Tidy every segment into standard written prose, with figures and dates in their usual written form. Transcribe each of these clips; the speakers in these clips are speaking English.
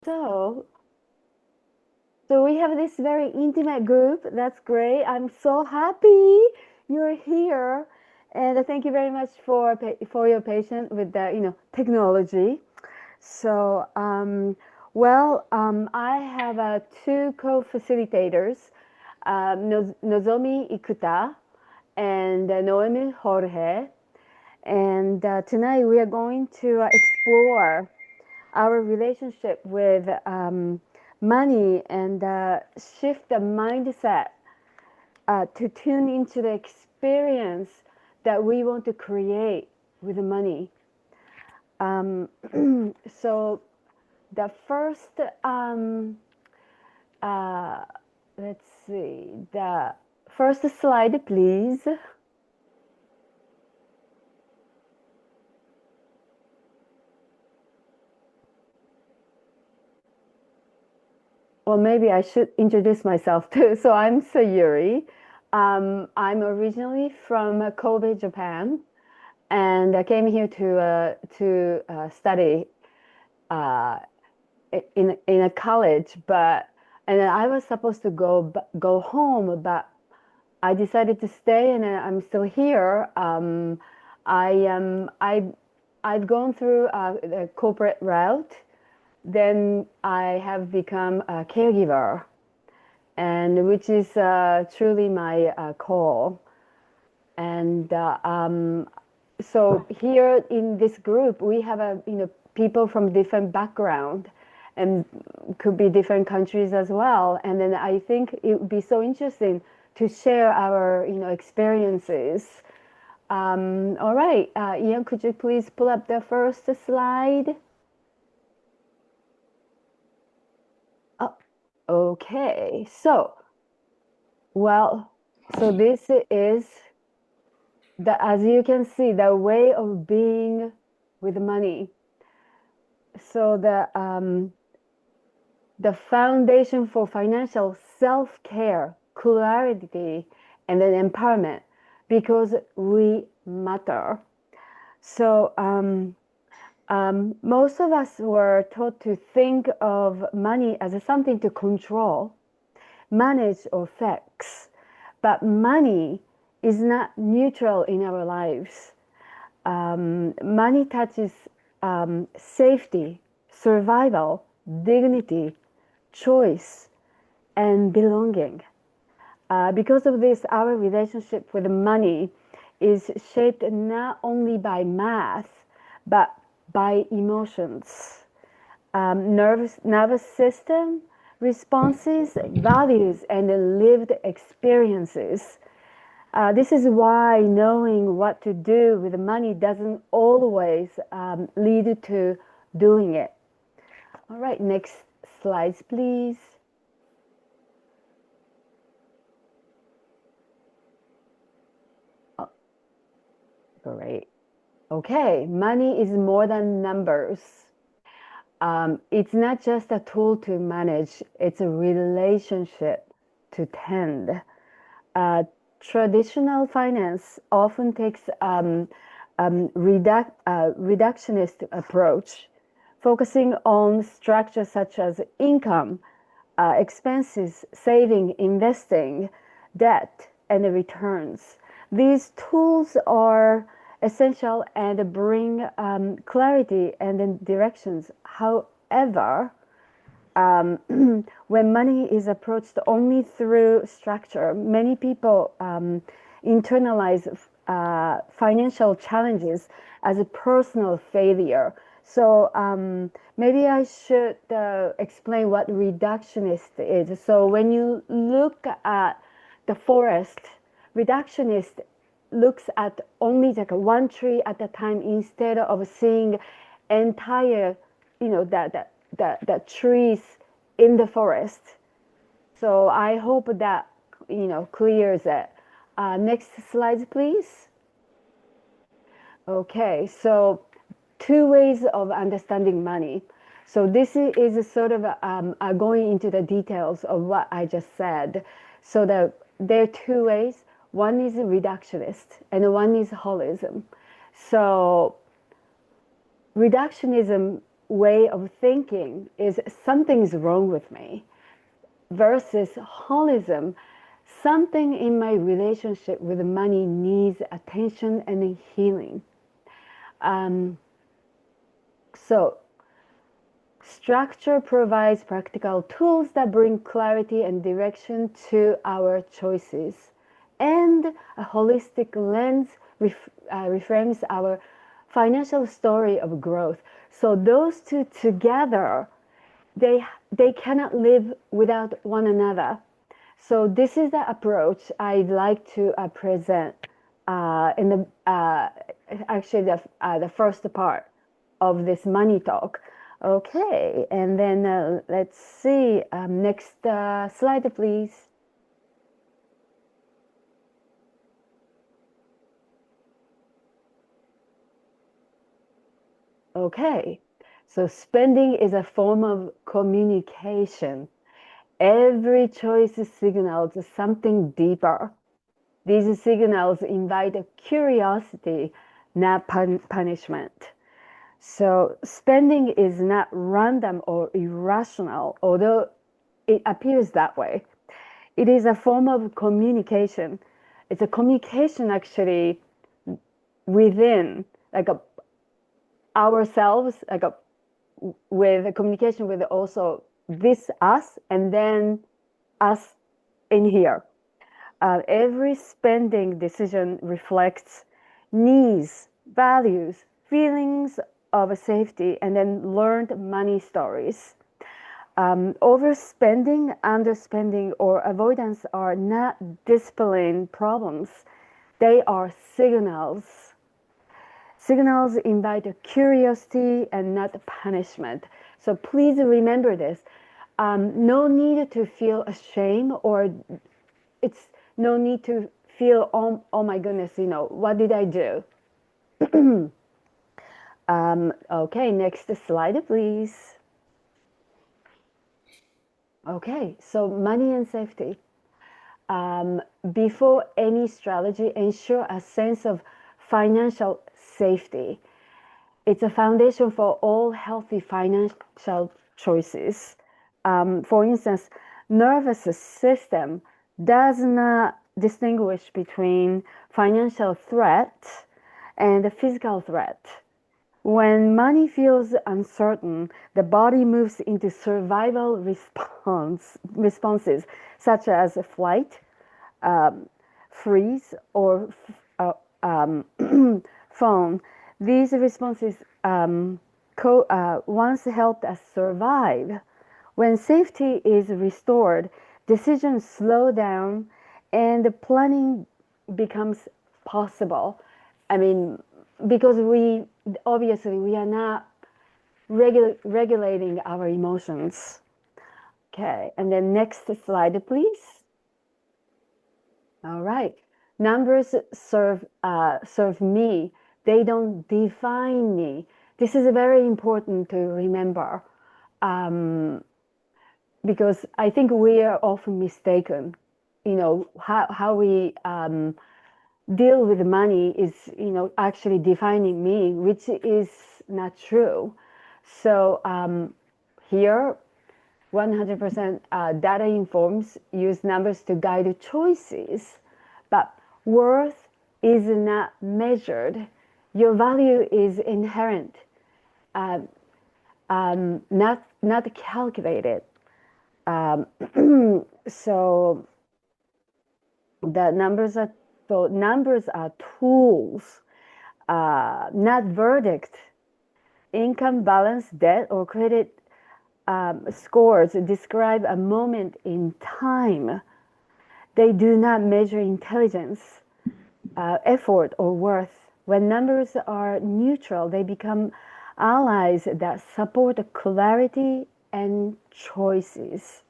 So, so we have this very intimate group. That's great. I'm so happy you're here, and thank you very much for your patience with the technology. So, I have two co-facilitators, Nozomi Ikuta and Noemy Jorge, and tonight we are going to explore our relationship with money and shift the mindset to tune into the experience that we want to create with the money. Um, so the first, uh, let's see, the first slide, please. Well, maybe I should introduce myself too. So I'm Sayuri. I'm originally from Kobe, Japan, and I came here to study uh, in a college. But and then I was supposed to go home, but I decided to stay, and I'm still here. I I've gone through the corporate route. Then I have become a caregiver, and which is truly my call. And so here in this group, we have people from different background, and could be different countries as well. And then I think it would be so interesting to share our experiences. All right, Ian, could you please pull up the first slide? Oh, okay. Well, so this is as you can see, the way of being with money. So the foundation for financial self-care, clarity, and then empowerment, because we matter. So most of us were taught to think of money as something to control, manage, or fix. But money is not neutral in our lives. Money touches safety, survival, dignity, choice, and belonging. Because of this, our relationship with money is shaped not only by math, but by emotions, nervous system responses, values, and lived experiences. This is why knowing what to do with the money doesn't always lead to doing it. All right, next slides, please. Oh, great. Okay, money is more than numbers. It's not just a tool to manage, it's a relationship to tend. Uh, Traditional finance often takes reductionist approach, focusing on structures such as income, expenses, saving, investing, debt, and returns. These tools are essential and bring clarity and then directions. However, um, when money is approached only through structure, many people internalize financial challenges as a personal failure. So maybe I should explain what reductionist is. So when you look at the forest, reductionist looks at only like one tree at a time instead of seeing entire, the trees in the forest. So I hope that clears it. Next slide, please. Okay, so two ways of understanding money. So this is sort of going into the details of what I just said. So there are two ways. One is reductionist and one is holism. So reductionism way of thinking is something's wrong with me, versus holism, something in my relationship with money needs attention and healing. So structure provides practical tools that bring clarity and direction to our choices, and a holistic lens reframes our financial story of growth. So those two together, they cannot live without one another. So this is the approach I'd like to present in the actually the first part of this money talk. Okay, and then let's see. Next slide, please. Okay, so spending is a form of communication. Every choice signals something deeper. These signals invite curiosity, not punishment. So spending is not random or irrational, although it appears that way. It is a form of communication. It's a communication actually within, like ourselves, with a communication with also this us, and then us in here. Every spending decision reflects needs, values, feelings of safety, and then learned money stories. Overspending, underspending, or avoidance are not discipline problems. They are signals. Signals invite curiosity and not punishment. So please remember this. No need to feel ashamed, or it's no need to feel, oh my goodness, what did I do? Okay, next slide, please. Okay, so money and safety. Before any strategy, ensure a sense of financial safety. It's a foundation for all healthy financial choices. For instance, nervous system does not distinguish between financial threat and physical threat. When money feels uncertain, the body moves into survival responses such as flight, freeze, or phone. These responses once helped us survive. When safety is restored, decisions slow down and planning becomes possible. I mean, because we are not regulating our emotions. Okay, and then next slide, please. All right, numbers serve me. They don't define me. This is very important to remember, because I think we are often mistaken. How we deal with money is, actually defining me, which is not true. So here, 100% data informs, use numbers to guide choices, but worth is not measured. Your value is inherent, not calculated. So the numbers are tools, not verdict. Income, balance, debt, or credit scores describe a moment in time. They do not measure intelligence, effort, or worth. When numbers are neutral, they become allies that support clarity and choices.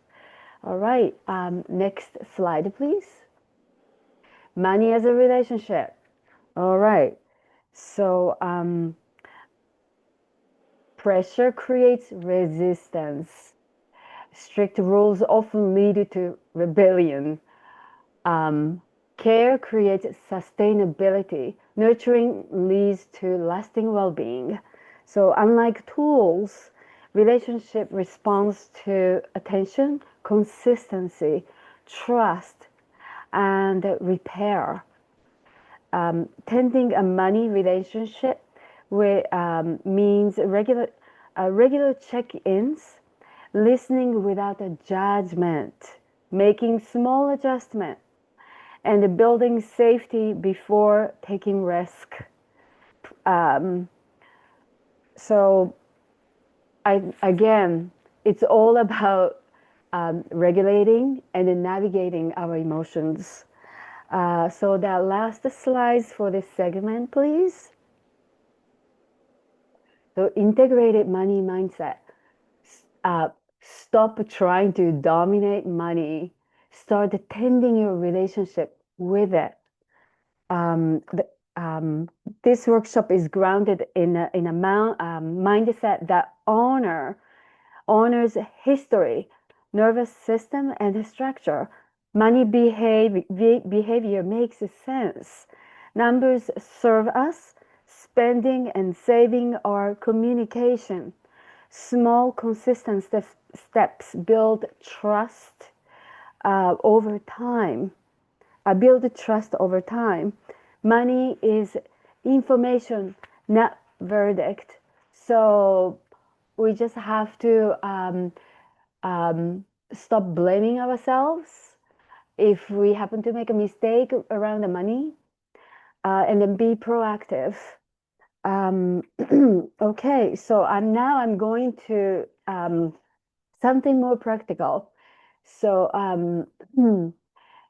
All right, next slide, please. Money as a relationship. All right, so pressure creates resistance. Strict rules often lead to rebellion. Care creates sustainability. Nurturing leads to lasting well-being. So unlike tools, relationship responds to attention, consistency, trust, and repair. Tending a money relationship means regular check-ins, listening without a judgment, making small adjustments, and building safety before taking risk. Um, so again, it's all about regulating and then navigating our emotions. So that last slides for this segment, please. So integrated money mindset. Uh, Stop trying to dominate money. Start tending your relationship with it. Um, the, this workshop is grounded in a mindset that honors history, nervous system, and structure. Money behavior makes sense. Numbers serve us. Spending and saving are communication. Small, consistent steps build trust over time. Build trust over time. Money is information, not verdict. So we just have to stop blaming ourselves if we happen to make a mistake around the money, and then be proactive. Okay, so I'm going to something more practical. So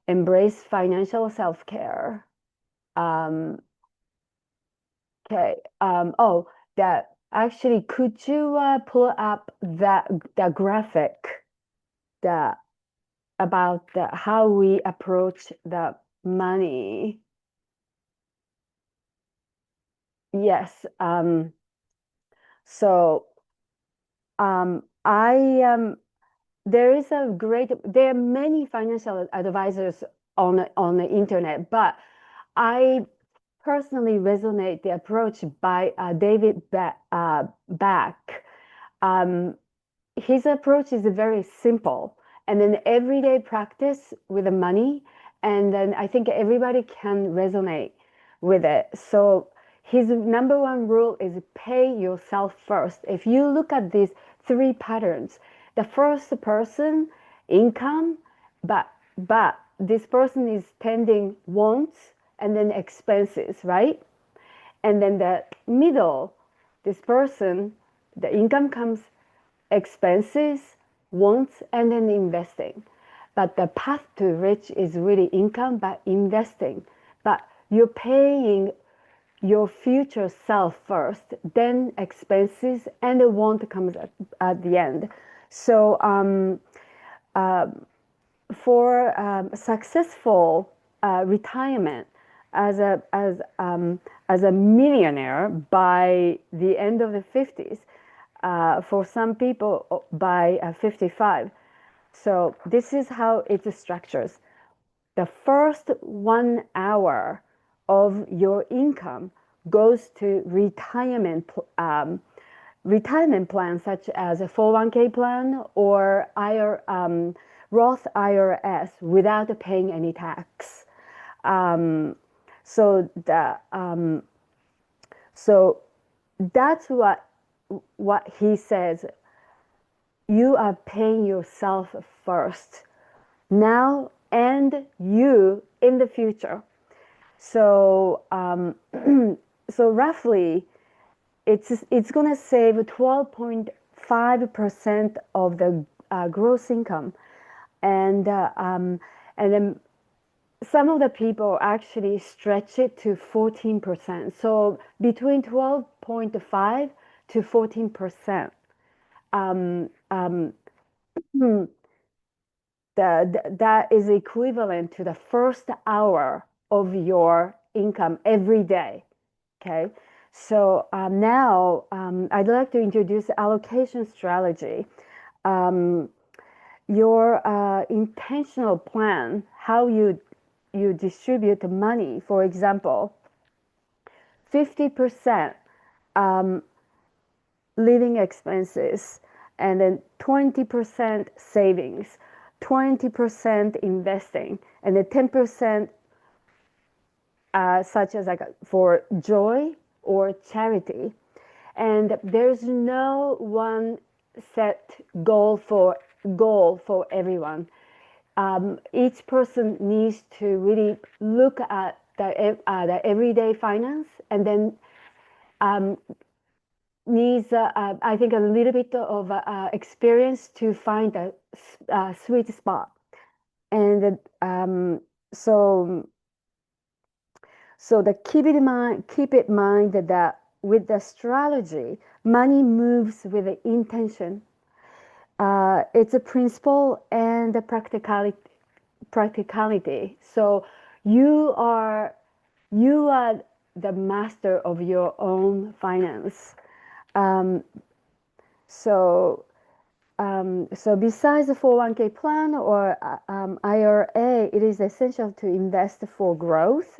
embrace financial self-care. Um, okay. Oh, that actually, could you pull up that graphic that about how we approach the money? Yes. So I there are many financial advisors on the internet, but I personally resonate the approach by David Back. Um, his approach is very simple, and then everyday practice with the money, and then I think everybody can resonate with it. So his number one rule is pay yourself first. If you look at these three patterns, the first person, income, but this person is tending wants and then expenses, right? And then the middle, this person, the income comes, expenses, wants, and then investing. But the path to rich is really income, but investing. But you're paying your future self first, then expenses, and the want comes at the end. So for successful retirement as a millionaire by the end of the 50s, for some people by 55. So this is how it structures. The first 1 hour of your income goes to retirement plans such as a 401k plan or Roth IRS without paying any tax. So that's what he says. You are paying yourself first now and you in the future. So so roughly it's going to save 12.5% of the gross income, and then some of the people actually stretch it to 14%. So between 12.5 to 14%. That is equivalent to the first hour of your income every day. Okay, so now I'd like to introduce allocation strategy. Your intentional plan, how you distribute the money. For example, 50% living expenses, and then 20% savings, 20% investing, and then 10% such as like for joy or charity. And there's no one set goal for everyone. Each person needs to really look at the everyday finance, and then needs, I think, a little bit of experience to find a sweet spot. And so keep it in mind that with the strategy, money moves with the intention. It's a principle and a practicality. So you are you are the master of your own finance. Um, so so besides the 401k plan or IRA, it is essential to invest for growth.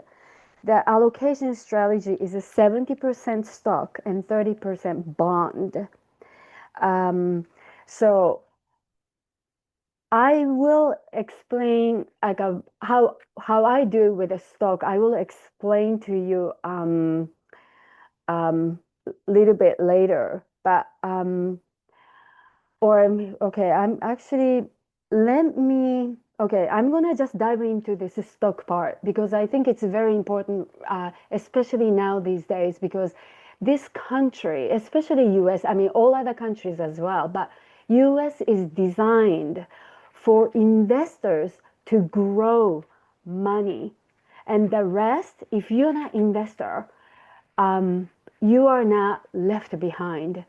The allocation strategy is a 70% stock and 30% bond. So I will explain like how I do with the stock. I will explain to you little bit later. But or okay, I'm actually let me okay, I'm gonna just dive into this stock part because I think it's very important, especially now these days, because this country, especially US, I mean all other countries as well, but US is designed for investors to grow money. And the rest, if you're not investor, you are not left behind.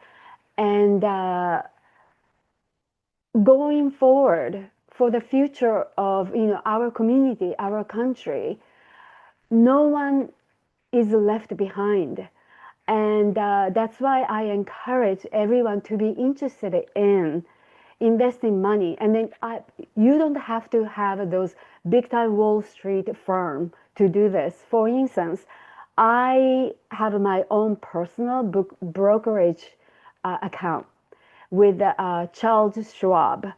And going forward for the future of our community, our country, no one is left behind. And that's why I encourage everyone to be interested in investing money. And then you don't have to have those big time Wall Street firm to do this. For instance, I have my own personal brokerage account with Charles Schwab.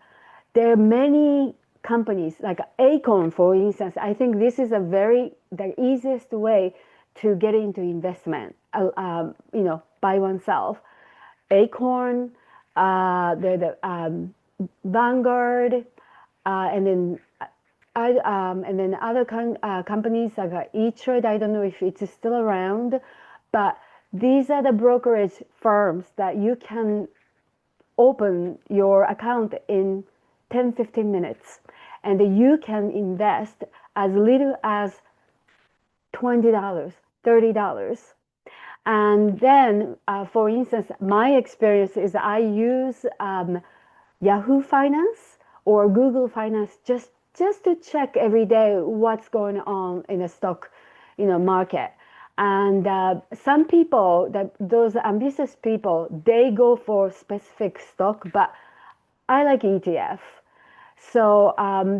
There are many companies like Acorn, for instance. I think this is the easiest way to get into investment, by oneself. Acorn, the Vanguard, and then other companies like E-Trade. I don't know if it's still around, but these are the brokerage firms that you can open your account in 10-15 minutes, and you can invest as little as $20, $30. And then, for instance, my experience is I use Yahoo Finance or Google Finance just to check every day what's going on in the stock, market. And some people, those ambitious people, they go for specific stock, but I like ETF. So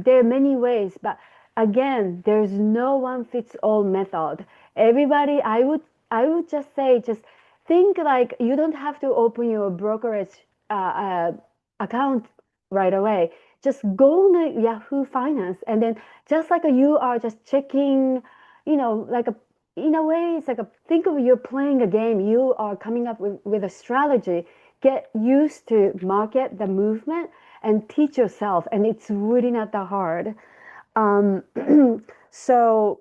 there are many ways, but again, there's no one fits all method. Everybody, I would just say, just think like you don't have to open your brokerage account right away. Just go on the Yahoo Finance, and then just like you are just checking, like in a way, it's like think of you're playing a game. You are coming up with a strategy. Get used to market the movement and teach yourself, and it's really not that hard. Um, so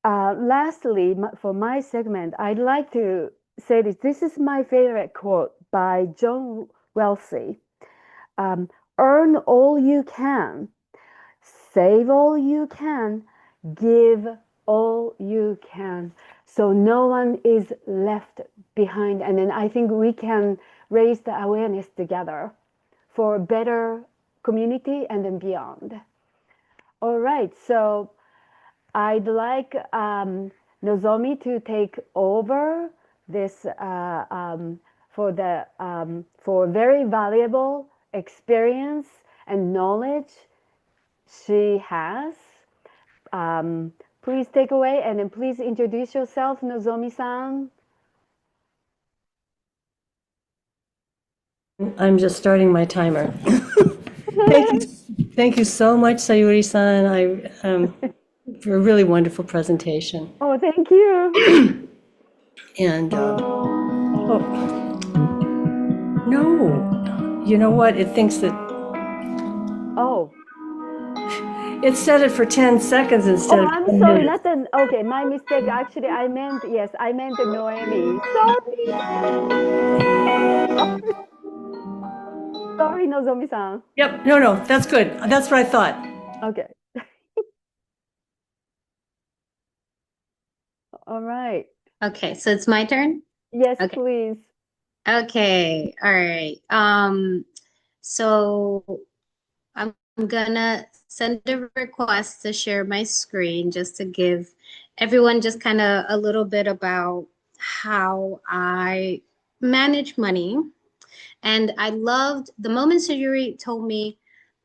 lastly, for my segment, I'd like to say this. This is my favorite quote by John Wesley. Um, Earn all you can, save all you can, give all you can. So no one is left behind. And then I think we can raise the awareness together for a better community and then beyond. All right, so I'd like Nozomi to take over this for very valuable experience and knowledge she has. Please take away, and then please introduce yourself, Nozomi-san. I'm just starting my timer. Thank you. Thank you so much, Sayuri-san. For a really wonderful presentation. Oh, thank you. And, oh, no. You know what? It thinks that Oh, it set it for 10 seconds instead oh, of I'm 10 sorry. minutes. Not an okay. My mistake. Actually, I meant yes. I meant the Noemi. Sorry. Sorry, sorry, Nozomi-san. Yep. No, no, that's good. That's what I thought. Okay. All right. Okay, so it's my turn. Yes, Okay. please. Okay. All right. So I'm gonna send a request to share my screen just to give everyone just kind of a little bit about how I manage money. And I loved the moment Sayuri told me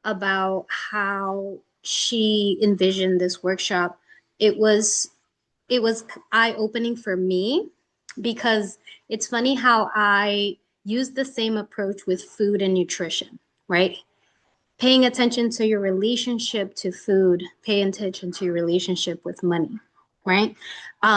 about how she envisioned this workshop. It was it was eye-opening for me because it's funny how I use the same approach with food and nutrition, right? Paying attention to your relationship to food, paying attention to your relationship with money, right?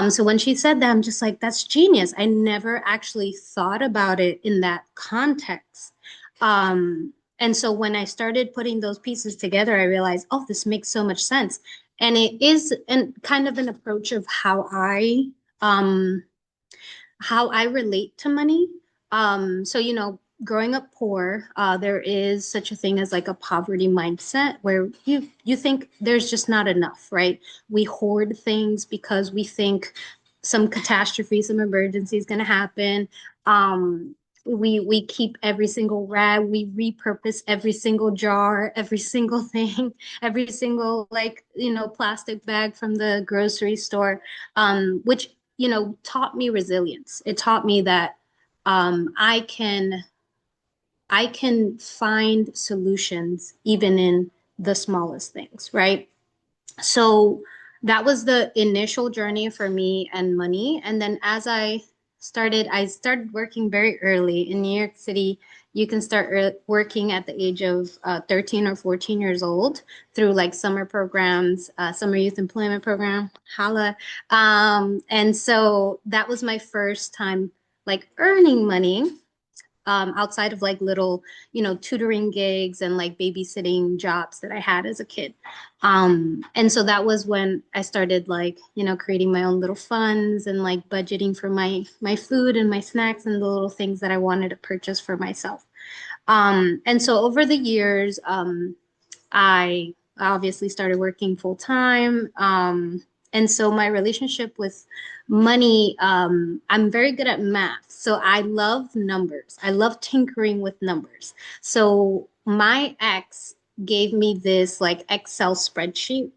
So when she said that, I'm just like, that's genius. I never actually thought about it in that context. And so when I started putting those pieces together, I realized, oh, this makes so much sense. And it is kind of an approach of um, how I relate to money. So, growing up poor, there is such a thing as like a poverty mindset where you think there's just not enough, right? We hoard things because we think some catastrophe, some emergency is going to happen. We keep every single rag, we repurpose every single jar, every single thing, every single plastic bag from the grocery store, which taught me resilience. It taught me that I can find solutions even in the smallest things, right? So that was the initial journey for me and money. And then I started working very early in New York City. You can start working at the age of 13 or 14 years old through like summer programs, summer youth employment program, holla. And so that was my first time like earning money outside of like little, tutoring gigs and like babysitting jobs that I had as a kid. And so that was when I started like, creating my own little funds and like budgeting for my food and my snacks and the little things that I wanted to purchase for myself. And so over the years, I obviously started working full time. And so my relationship with money, I'm very good at math. So I love numbers. I love tinkering with numbers. So my ex gave me this like Excel spreadsheet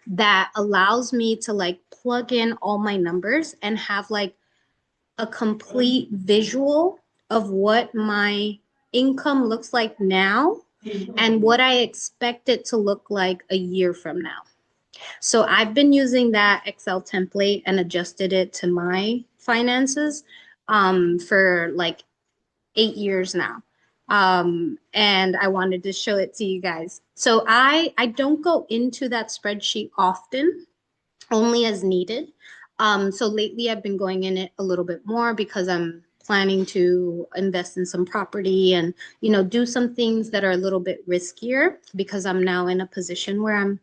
that allows me to like plug in all my numbers and have like a complete visual of what my income looks like now and what I expect it to look like a year from now. So I've been using that Excel template and adjusted it to my finances for like 8 years now. And I wanted to show it to you guys. So I don't go into that spreadsheet often, only as needed. So lately I've been going in it a little bit more because I'm planning to invest in some property and, do some things that are a little bit riskier because I'm now in a position where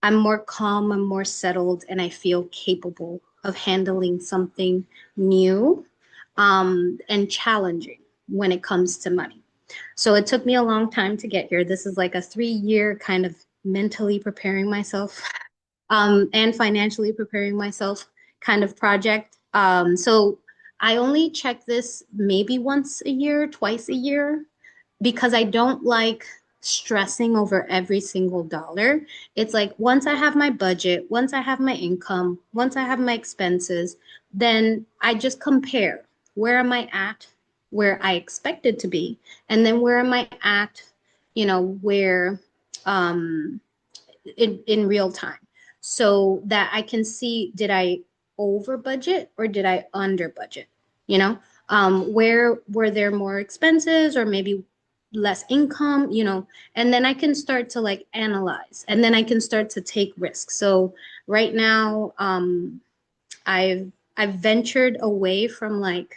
I'm more calm, I'm more settled, and I feel capable of handling something new, and challenging when it comes to money. So it took me a long time to get here. This is like a 3 year kind of mentally preparing myself and financially preparing myself kind of project. So I only check this maybe once a year, twice a year, because I don't like stressing over every single dollar. It's like once I have my budget, once I have my income, once I have my expenses, then I just compare where am I at, where I expected to be, and then where am I at, where in real time so that I can see did I over budget or did I under budget? You know, where were there more expenses or maybe less income, and then I can start to like analyze, and then I can start to take risks. So right now, I've ventured away from like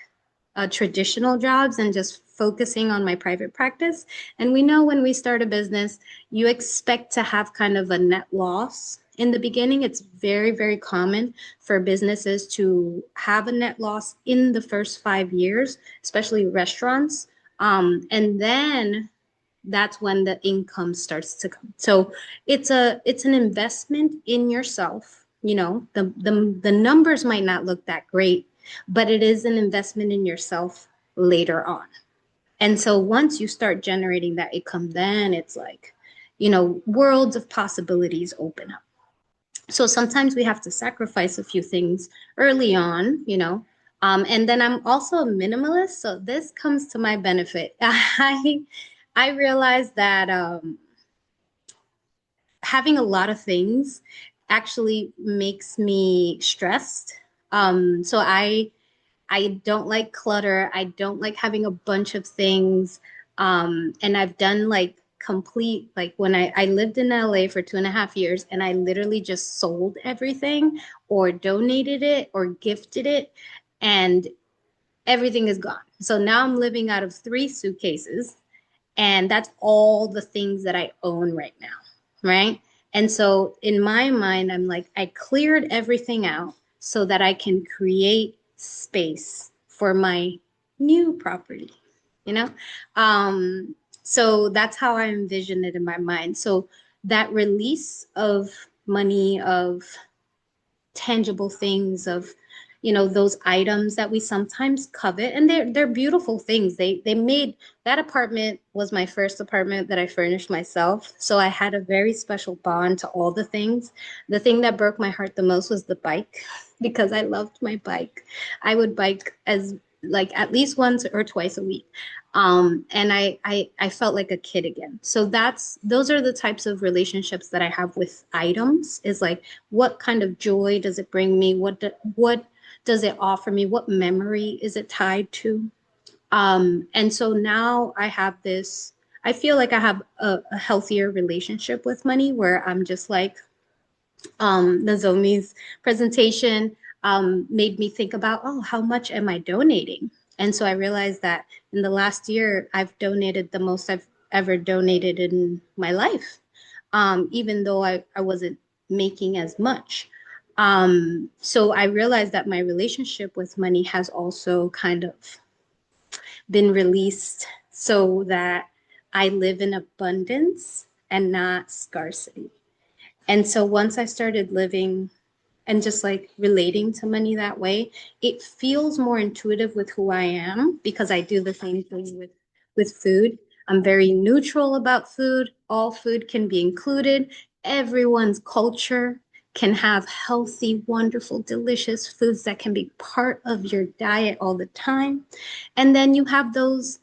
traditional jobs and just focusing on my private practice. And we know when we start a business, you expect to have kind of a net loss in the beginning. It's very, very common for businesses to have a net loss in the first 5 years, especially restaurants. And then that's when the income starts to come. So it's an investment in yourself. The numbers might not look that great, but it is an investment in yourself later on. And so once you start generating that income, then it's like, worlds of possibilities open up. So sometimes we have to sacrifice a few things early on, and then I'm also a minimalist, so this comes to my benefit. I realized that having a lot of things actually makes me stressed. So I don't like clutter. I don't like having a bunch of things. And I've done like complete, like when I lived in LA for 2.5 years, and I literally just sold everything or donated it or gifted it, and everything is gone. So now I'm living out of 3 suitcases, and that's all the things that I own right now, right? And so in my mind, I'm like, I cleared everything out so that I can create space for my new property, you know? So that's how I envision it in my mind. So that release of money, of tangible things, of those items that we sometimes covet, and they're beautiful things. They made that apartment was my first apartment that I furnished myself, so I had a very special bond to all the things. The thing that broke my heart the most was the bike because I loved my bike. I would bike as like at least once or twice a week. And I felt like a kid again. So those are the types of relationships that I have with items, is like, what kind of joy does it bring me? What does it offer me? What memory is it tied to? And so now I feel like I have a healthier relationship with money, where I'm just like, Nozomi's presentation made me think about, oh, how much am I donating? And so I realized that in the last year, I've donated the most I've ever donated in my life, even though I wasn't making as much. So I realized that my relationship with money has also kind of been released so that I live in abundance and not scarcity. And so once I started living and just like relating to money that way, it feels more intuitive with who I am, because I do the same thing with food. I'm very neutral about food. All food can be included. Everyone's culture can have healthy, wonderful, delicious foods that can be part of your diet all the time. And then you have those,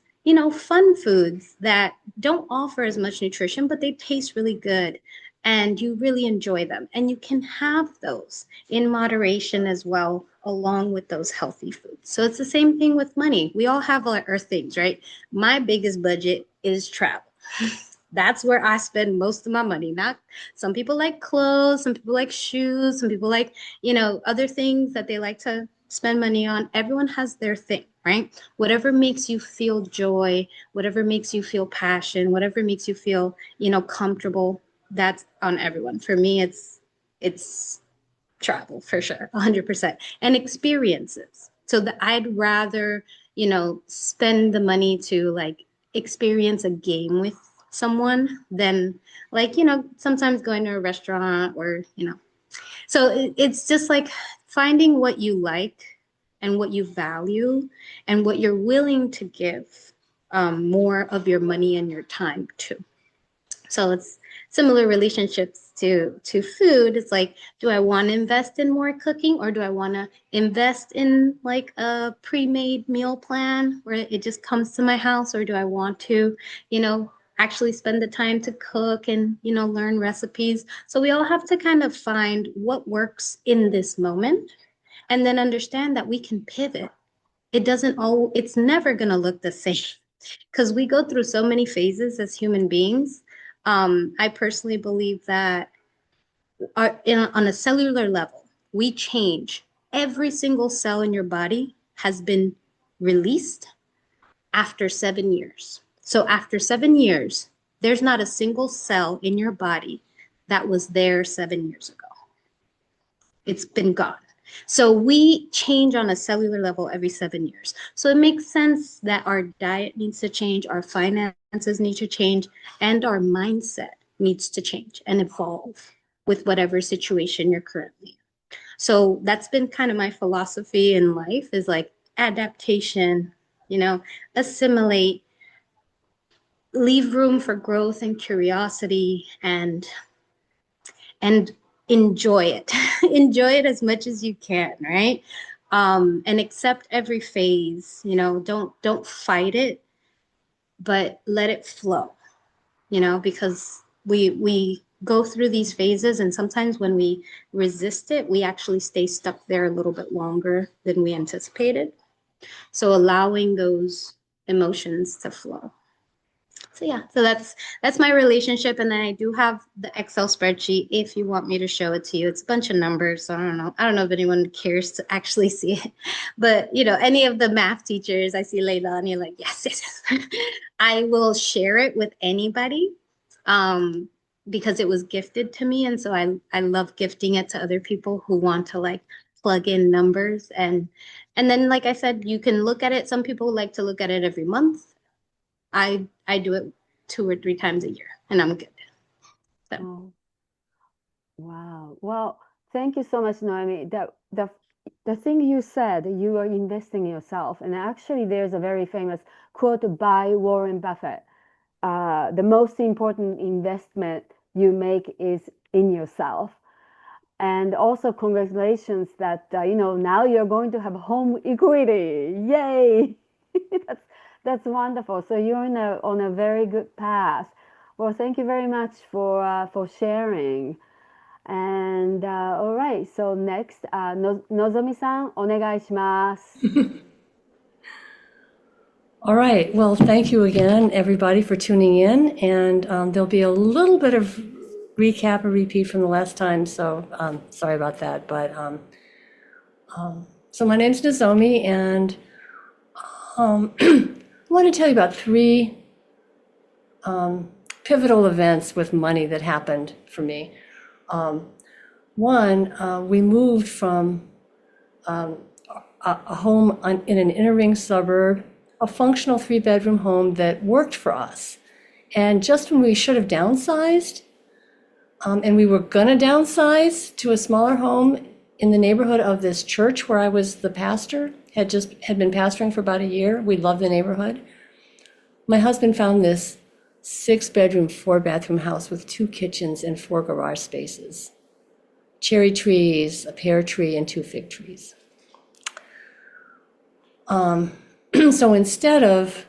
fun foods that don't offer as much nutrition, but they taste really good and you really enjoy them. And you can have those in moderation as well, along with those healthy foods. So it's the same thing with money. We all have our things, right? My biggest budget is travel. That's where I spend most of my money. Not some people like clothes, some people like shoes, some people like, other things that they like to spend money on. Everyone has their thing, right? Whatever makes you feel joy, whatever makes you feel passion, whatever makes you feel, comfortable, that's on everyone. For me, it's travel for sure, 100%, and experiences. So that I'd rather, spend the money to like experience a game with someone than like, sometimes going to a restaurant or, so it's just like finding what you like and what you value and what you're willing to give more of your money and your time to. So it's similar relationships to food. It's like, do I want to invest in more cooking, or do I want to invest in like a pre-made meal plan where it just comes to my house, or do I want to, actually spend the time to cook and, learn recipes? So we all have to kind of find what works in this moment, and then understand that we can pivot. It's never going to look the same because we go through so many phases as human beings. I personally believe that on a cellular level, we change. Every single cell in your body has been released after 7 years. So after 7 years, there's not a single cell in your body that was there 7 years ago. It's been gone. So we change on a cellular level every 7 years. So it makes sense that our diet needs to change, our finances need to change, and our mindset needs to change and evolve with whatever situation you're currently in. So that's been kind of my philosophy in life, is like adaptation, assimilate, leave room for growth and curiosity, and enjoy it. Enjoy it as much as you can, right? And accept every phase. Don't fight it, but let it flow. Because we go through these phases, and sometimes when we resist it, we actually stay stuck there a little bit longer than we anticipated. So allowing those emotions to flow. So yeah, so that's my relationship. And then I do have the Excel spreadsheet if you want me to show it to you. It's a bunch of numbers. So I don't know. I don't know if anyone cares to actually see it. But any of the math teachers, I see Leilani like, yes, yes, yes. I will share it with anybody. Because it was gifted to me. And so I love gifting it to other people who want to like plug in numbers. And then, like I said, you can look at it. Some people like to look at it every month. I do it 2 or 3 times a year, and I'm good. So. Oh, wow. Well, thank you so much, Noemi. The thing you said, you are investing in yourself. And actually, there's a very famous quote by Warren Buffett. The most important investment you make is in yourself. And also, congratulations that now you're going to have home equity. Yay! That's wonderful. So you're on a very good path. Well, thank you very much for sharing. And all right. So next, Nozomi-san, お願いします。All right. Well, thank you again, everybody, for tuning in. And there'll be a little bit of recap or repeat from the last time. So sorry about that. But so my name's Nozomi, and I want to tell you about 3 pivotal events with money that happened for me. One, we moved from a home in an inner ring suburb, a functional 3-bedroom home that worked for us. And just when we should have downsized, and we were gonna downsize to a smaller home in the neighborhood of this church where I was the pastor, had been pastoring for about a year. We loved the neighborhood. My husband found this 6-bedroom, 4-bathroom house with 2 kitchens and 4 garage spaces, cherry trees, a pear tree, and 2 fig trees. So instead of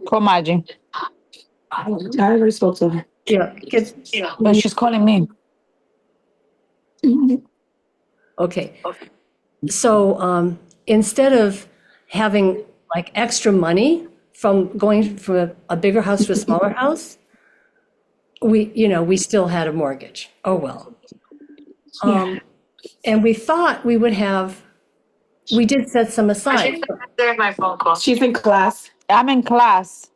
Comadre. I already spoke to her. yeah, But she's calling me. okay. So instead of having like extra money from going from a bigger house to a smaller house, we still had a mortgage. Oh well. And we thought we did set some aside. During my phone call. She's in class. I'm in class.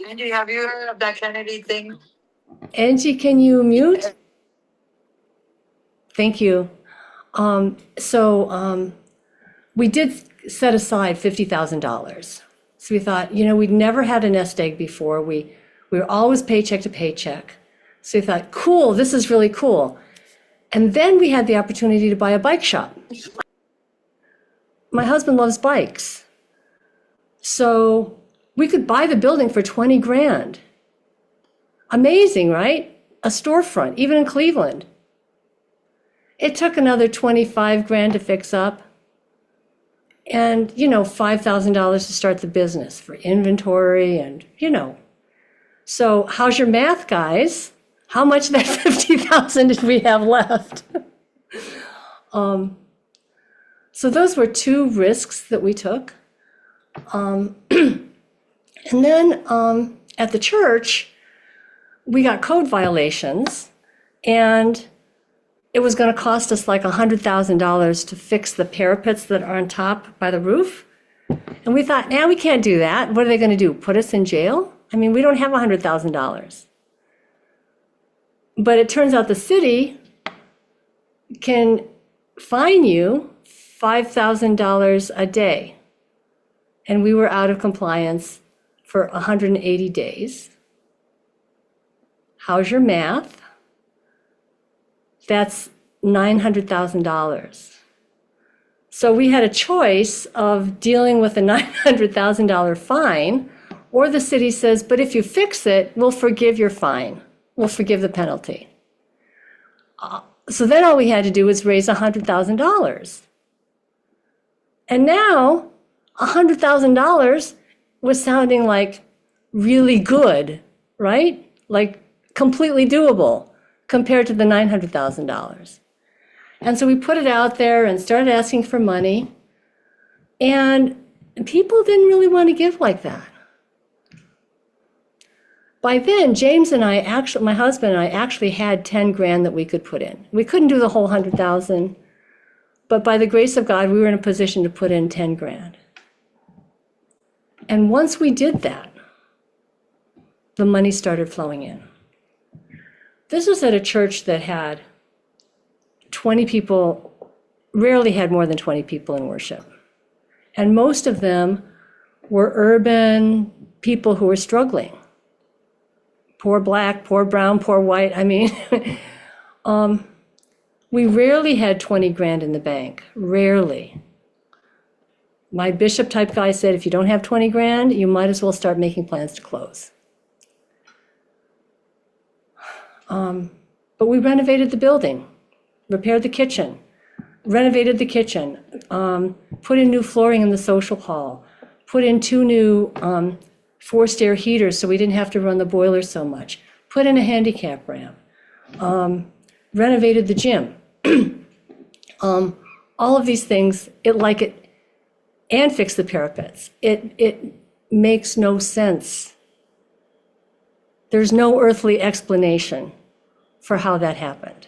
Angie, have you heard of that Kennedy thing? Angie, can you mute? Thank you. So we did set aside $50,000. So we thought, we'd never had a nest egg before. We were always paycheck to paycheck. So we thought, cool, this is really cool. And then we had the opportunity to buy a bike shop. My husband loves bikes. So we could buy the building for 20 grand. Amazing, right? A storefront, even in Cleveland. It took another 25 grand to fix up. And, $5,000 to start the business for inventory and. So how's your math, guys? How much of that 50,000 did we have left? So those were two risks that we took. And then at the church, we got code violations, and it was going to cost us like $100,000 to fix the parapets that are on top by the roof. And we thought, nah, we can't do that. What are they going to do? Put us in jail? I mean, we don't have $100,000. But it turns out the city can fine you $5,000 a day. And we were out of compliance for 180 days. How's your math? That's $900,000. So we had a choice of dealing with a $900,000 fine, or the city says, but if you fix it, we'll forgive your fine. We'll forgive the penalty. So then all we had to do was raise $100,000. And now $100,000 was sounding like really good, right? Like completely doable compared to the $900,000. And so we put it out there and started asking for money. And people didn't really want to give like that. By then, James and I my husband and I actually had 10 grand that we could put in. We couldn't do the whole 100,000, but by the grace of God, we were in a position to put in 10 grand. And once we did that, the money started flowing in. This was at a church that had 20 people, rarely had more than 20 people in worship. And most of them were urban people who were struggling. Poor black, poor brown, poor white. I mean, we rarely had 20 grand in the bank, rarely. My bishop type guy said, if you don't have 20 grand, you might as well start making plans to close. But we renovated the building, repaired the kitchen, renovated the kitchen, put in new flooring in the social hall, put in 2 new forced air heaters so we didn't have to run the boiler so much, put in a handicap ramp, renovated the gym. All of these things, and fixed the parapets. It makes no sense. There's no earthly explanation for how that happened.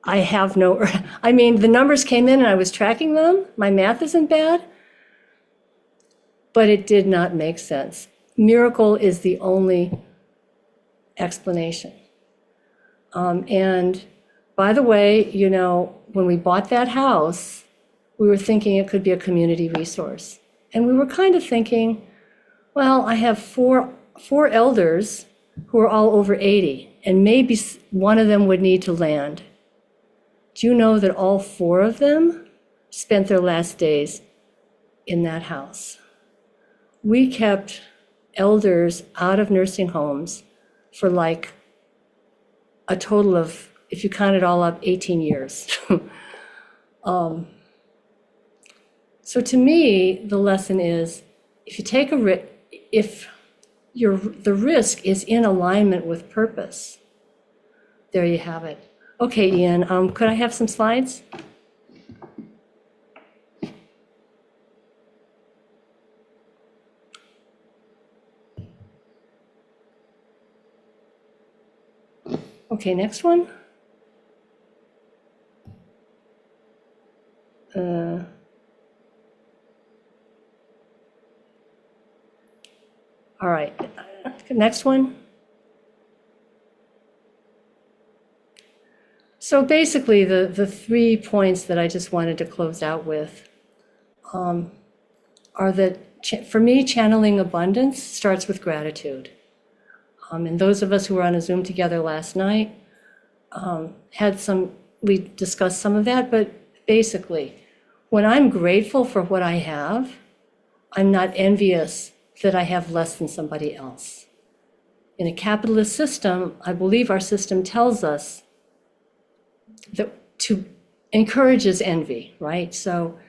I mean, the numbers came in and I was tracking them. My math isn't bad, but it did not make sense. Miracle is the only explanation. And by the way, you know, when we bought that house, we were thinking it could be a community resource. And we were kind of thinking, well, I have four elders who are all over 80, and maybe one of them would need to land. Do you know that all 4 of them spent their last days in that house? We kept elders out of nursing homes for like a total of, if you count it all up, 18 years. So to me, the lesson is, if you take the risk is in alignment with purpose, there you have it. Okay, Ian, could I have some slides? Okay, next one. All right, next one. So basically, the 3 points that I just wanted to close out with are that, for me, channeling abundance starts with gratitude. And those of us who were on a Zoom together last night we discussed some of that, but basically, when I'm grateful for what I have, I'm not envious that I have less than somebody else. In a capitalist system, I believe our system tells us that encourages envy, right? So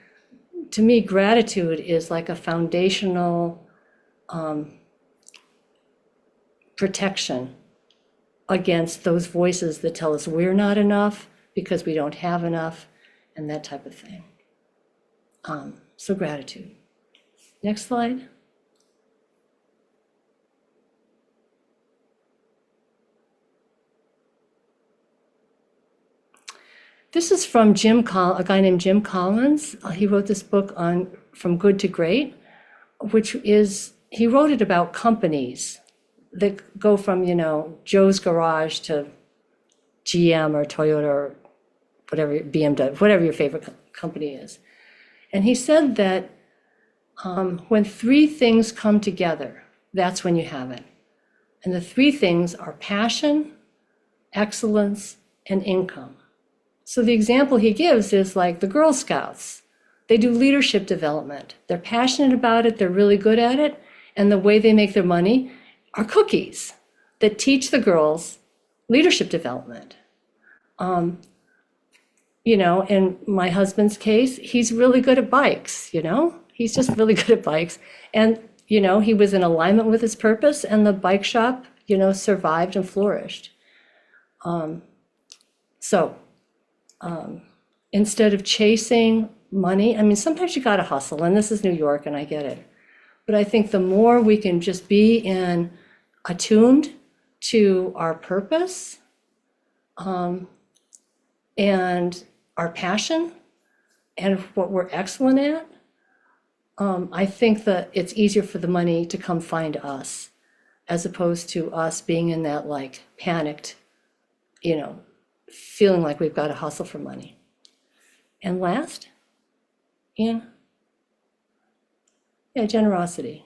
to me, gratitude is like a foundational protection against those voices that tell us we're not enough because we don't have enough and that type of thing. So gratitude. Next slide. This is from a guy named Jim Collins. He wrote this book on From Good to Great, which is, he wrote it about companies that go from, Joe's Garage to GM or Toyota or whatever, BMW, whatever your favorite company is. And he said that when three things come together, that's when you have it. And the three things are passion, excellence, and income. So the example he gives is like the Girl Scouts. They do leadership development. They're passionate about it. They're really good at it. And the way they make their money are cookies that teach the girls leadership development. In my husband's case, he's really good at bikes, He's just really good at bikes. And, he was in alignment with his purpose, and the bike shop, survived and flourished. Instead of chasing money, sometimes you got to hustle, and this is New York, and I get it. But I think the more we can just be attuned to our purpose and our passion and what we're excellent at, I think that it's easier for the money to come find us, as opposed to us being in that panicked, feeling like we've got to hustle for money. And last, Ian? Yeah, generosity.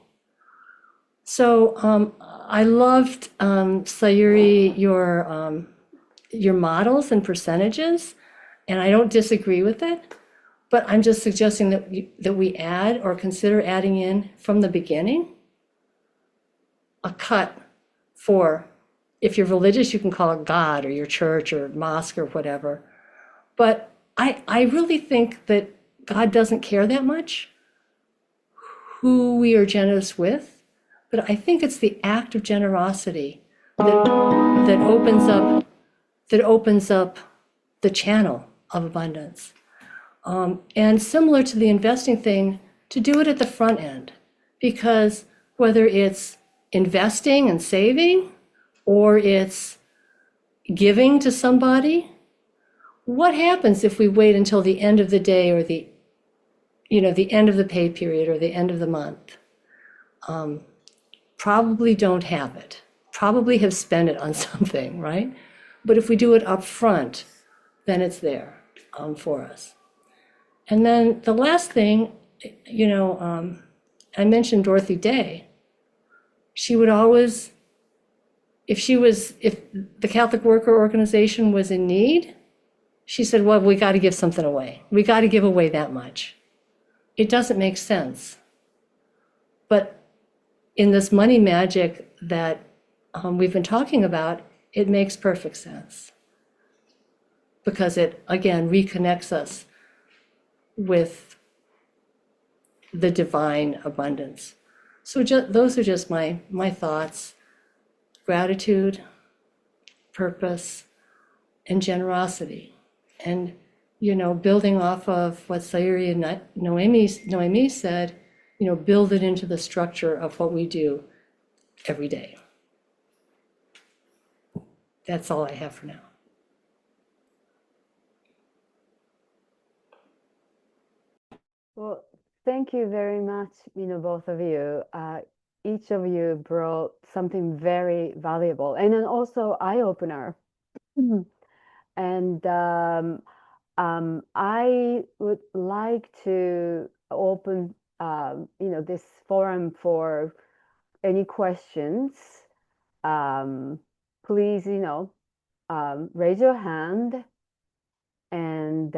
So I loved, Sayuri, your models and percentages, and I don't disagree with it, but I'm just suggesting that we add or consider adding in from the beginning a cut for, if you're religious, you can call it God or your church or mosque or whatever. But I really think that God doesn't care that much who we are generous with, but I think it's the act of generosity that opens up the channel of abundance. And similar to the investing thing, to do it at the front end, because whether it's investing and saving or it's giving to somebody, what happens if we wait until the end of the day or the end of the pay period or the end of the month? Probably don't have it. Probably have spent it on something, right? But if we do it up front, then it's there for us. And then the last thing, I mentioned Dorothy Day. She would always, if the Catholic Worker Organization was in need, she said, well, we got to give something away. We got to give away that much. It doesn't make sense. But in this money magic that we've been talking about, it makes perfect sense. Because it, again, reconnects us with the divine abundance. So those are just my thoughts: gratitude, purpose, and generosity. And, building off of what Sayuri and Noemi said, build it into the structure of what we do every day. That's all I have for now. Well, thank you very much, both of you. Each of you brought something very valuable and then also eye-opener. And I would like to open, this forum for any questions. Please, raise your hand, and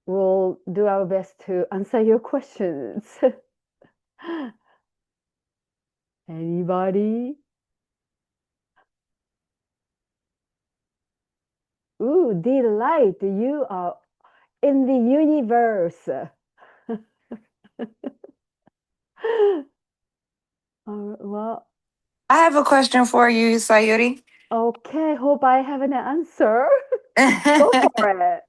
we'll do our best to answer your questions. Anybody? Ooh, delight, you are in the universe. Well, I have a question for you, Sayuri. okay, hope I have an answer. Go for it.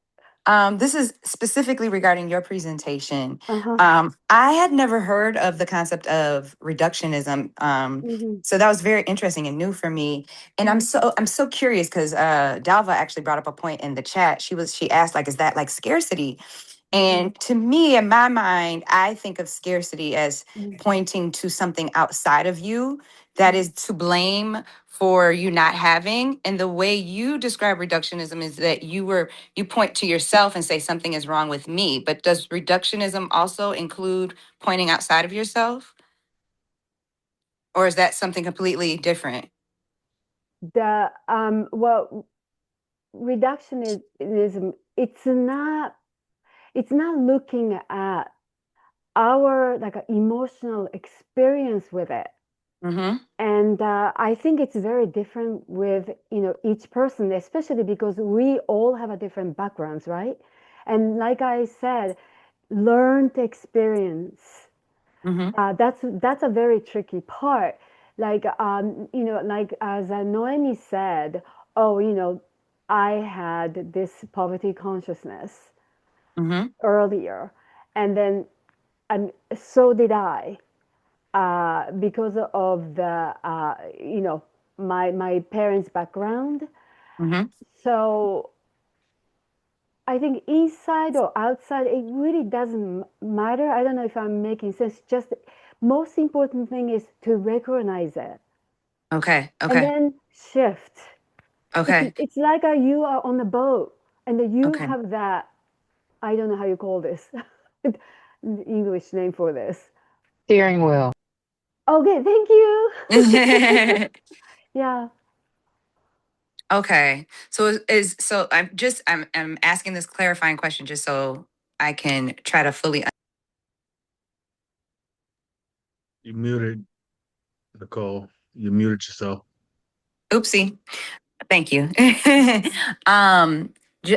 This is specifically regarding your presentation. Uh-huh. I had never heard of the concept of reductionism. Mm-hmm. So that was very interesting and new for me. And I'm so curious because Dalva actually brought up a point in the chat. She asked, like, is that like scarcity? And to me, in my mind, I think of scarcity as pointing to something outside of you that is to blame for you not having. And the way you describe reductionism is that you point to yourself and say something is wrong with me. But does reductionism also include pointing outside of yourself? Or is that something completely different? Well, reductionism, it's not looking at our like emotional experience with it. Mm-hmm. And I think it's very different with, each person, especially because we all have a different backgrounds, right? And like I said, learned experience. Mm-hmm. That's a very tricky part. Like as Noemi said, oh, I had this poverty consciousness Mm-hmm. earlier, and then so did I, because of the my parents' background. Mm-hmm. So I think inside or outside, it really doesn't matter. I don't know if I'm making sense. Just most important thing is to recognize it Okay. and Okay. then shift. It's Okay. it's like you are on a boat and then you Okay. have that. I don't know how you call this. The English name for this. Steering wheel. Okay, thank you. Yeah. Okay. So I'm asking this clarifying question just so I can try to fully. You muted, Nicole. You muted yourself. Oopsie. Thank you. um,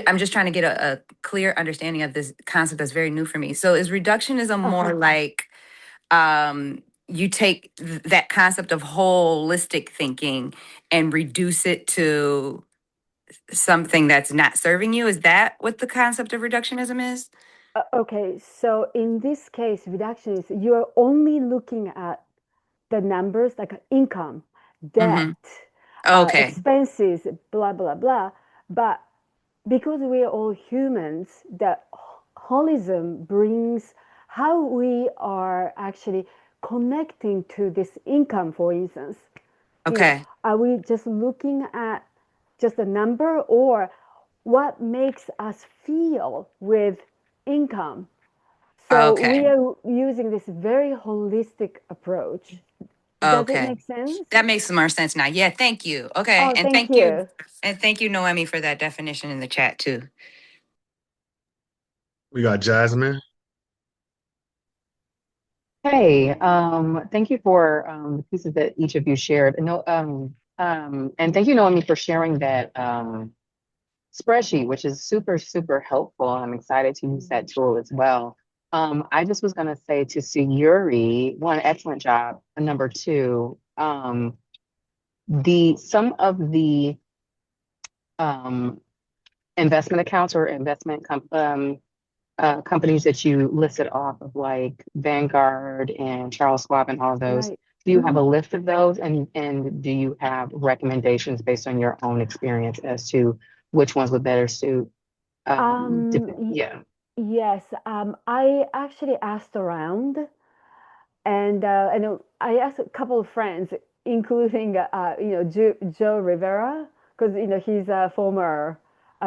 I'm just trying to get a clear understanding of this concept that's very new for me. So is reductionism more Uh-huh. like you take that concept of holistic thinking and reduce it to something that's not serving you? Is that what the concept of reductionism is? Okay, so in this case, reduction is you're only looking at the numbers like income, Mm-hmm. debt, Okay. expenses, blah, blah, blah. But because we are all humans, the holism brings how we are actually connecting to this income, for instance. Okay. Are we just looking at just a number or what makes us feel with income? So we Okay. are using this very holistic approach. Does it Okay. make sense? That makes more sense now. Yeah, thank you. Okay. Oh, thank you. And thank you, Noemi, for that definition in the chat too. We got Jasmine. Hey, thank you for the pieces that each of you shared. And thank you, Noemi, for sharing that spreadsheet, which is super, super helpful. I'm excited to use that tool as well. I just was going to say to Sayuri, one, excellent job. And number two, the some of the um, investment accounts or companies that you listed off of like Vanguard and Charles Schwab and all of those. Right. Do you have a list of those and do you have recommendations based on your own experience as to which ones would better suit Y- yeah. yes. I actually asked around, and I asked a couple of friends, including Joe Rivera, because he's a former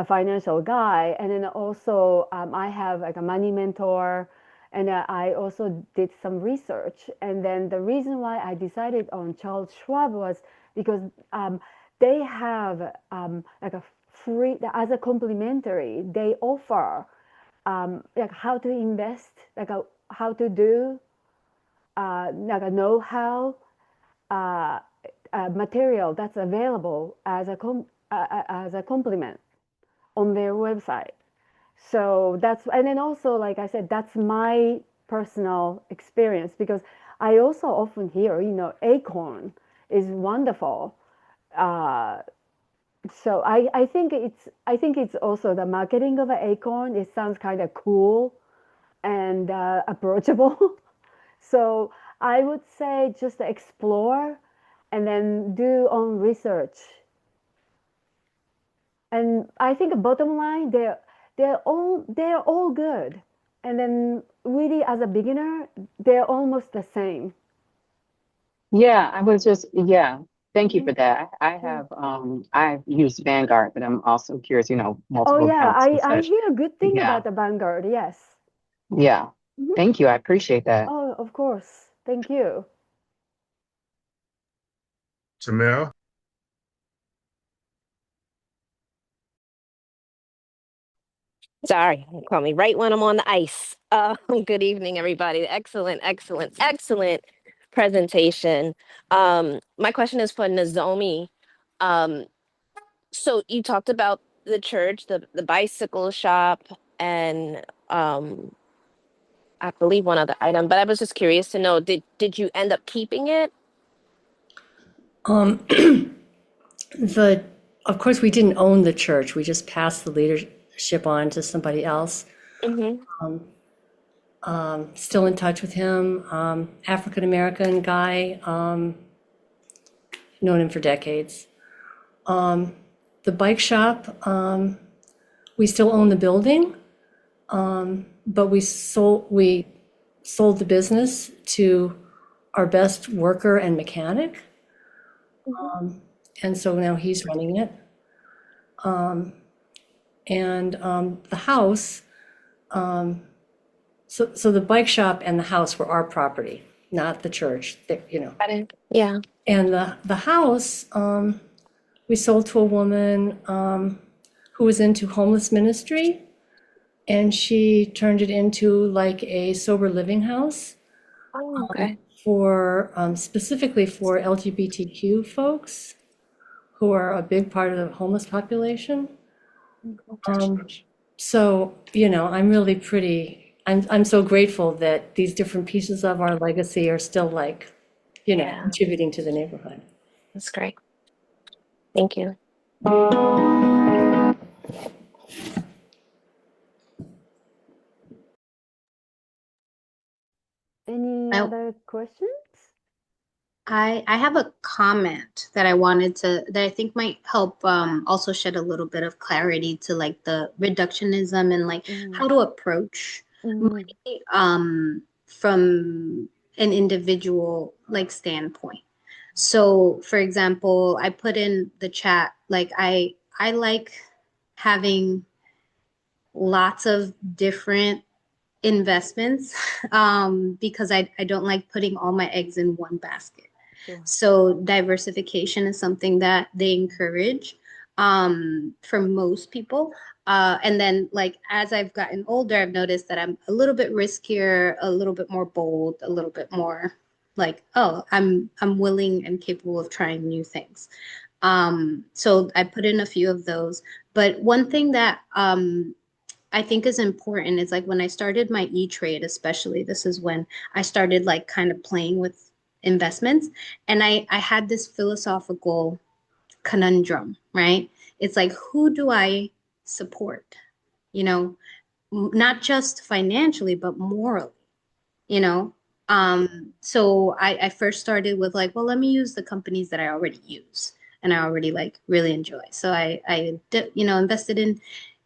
financial guy, and then also I have like a money mentor, and I also did some research, and then the reason why I decided on Charles Schwab was because they have like a free as a complimentary they offer like how to invest, like how to do like a know-how uh, material that's available as a complement on their website. So that's, and then also, like I said, that's my personal experience because I also often hear, Acorn is wonderful. Uh, So I think it's also the marketing of an acorn. It sounds kind of cool and approachable. So I would say just explore and then do own research. And I think bottom line, they're all good. And then really as a beginner, they're almost the same. Yeah, I was just, yeah, thank you Mhm. for that. I Yeah. have, I've used Vanguard, but I'm also curious, Oh multiple yeah, accounts and I such. hear a good But thing yeah, about the Vanguard. Yes. yeah. Mhm. Thank you. I appreciate that. Oh, of course. Thank you. Tamara, Sorry, call me right when I'm on the ice. Good evening, everybody. Excellent, excellent, excellent presentation. My question is for Nozomi. Um, so you talked about the church, the bicycle shop, and I believe one other item, but I was just curious to know, did you end up keeping it? Um, the, of course, we didn't own the church. We just passed the leadership on to somebody else. Mm-hmm. Still in touch with him. African American guy, known him for decades. The bike shop, we still own the building, but we sold the business to our best worker and mechanic, and so now he's running it. And the house, so the bike shop and the house were our property, not the church. I didn't. Yeah. And the house, we sold to a woman who was into homeless ministry, and she turned it into like a sober living house Oh, okay. for specifically for LGBTQ folks who are a big part of the homeless population. So, I'm so grateful that these different pieces of our legacy are still like, Yeah, contributing to the neighborhood. that's great. Thank you. Any I other questions? I have a comment that I wanted to that I think might help also shed a little bit of clarity to like the reductionism and like Mm, how to approach mm, money from an individual like standpoint. So for example, I put in the chat like I like having lots of different investments because I don't like putting all my eggs in one basket. sure. So diversification is something that they encourage for most people. And then like as I've gotten older, I've noticed that I'm a little bit riskier, a little bit more bold, a little bit more like, oh, I'm willing and capable of trying new things. So I put in a few of those. But one thing that I think is important is like when I started my E-Trade, especially, this is when I started like kind of playing with investments. And I had this philosophical conundrum, right? It's like, who do I support? You know, not just financially, but morally, you know? So I first started with like, well, let me use the companies that I already use and I already like really enjoy. So invested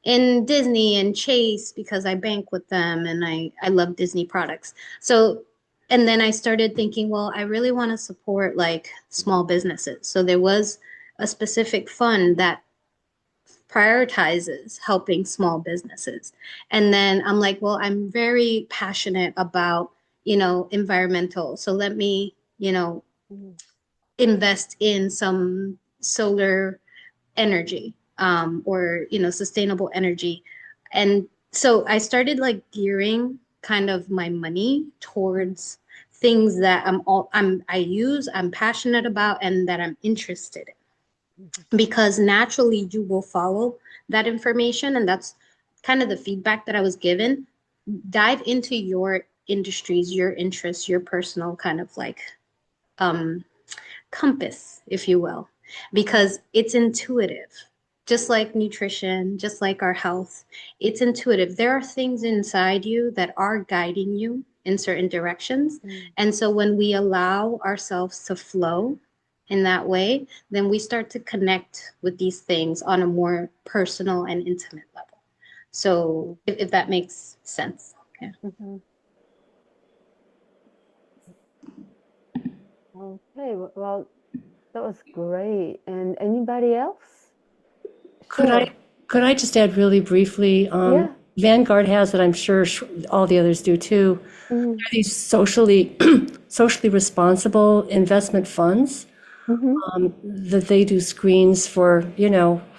in Disney and Chase because I bank with them and I love Disney products. So and then I started thinking, well, I really want to support like small businesses. So there was a specific fund that prioritizes helping small businesses. And then I'm like, well, I'm very passionate about, environmental. So let me, Mm, invest in some solar energy or, sustainable energy. And so I started like gearing kind of my money towards things that I'm passionate about and that I'm interested in mhm. because naturally you will follow that information. And that's kind of the feedback that I was given. Dive into your industries, your interests, your personal kind of like um, compass, if you will. because it's intuitive. Just like nutrition, just like our health, it's intuitive. There are things inside you that are guiding you in certain directions. And so when we allow ourselves to flow in that way, then we start to connect with these things on a more personal and intimate level. So if that makes sense. Yeah. Mhm. Okay, well, that was great. And anybody else? Could I Sure. could I just add really briefly? Yeah. Vanguard has it. I'm sure all the others do too. Mm-hmm. These socially responsible investment funds Mm-hmm. that they do screens for,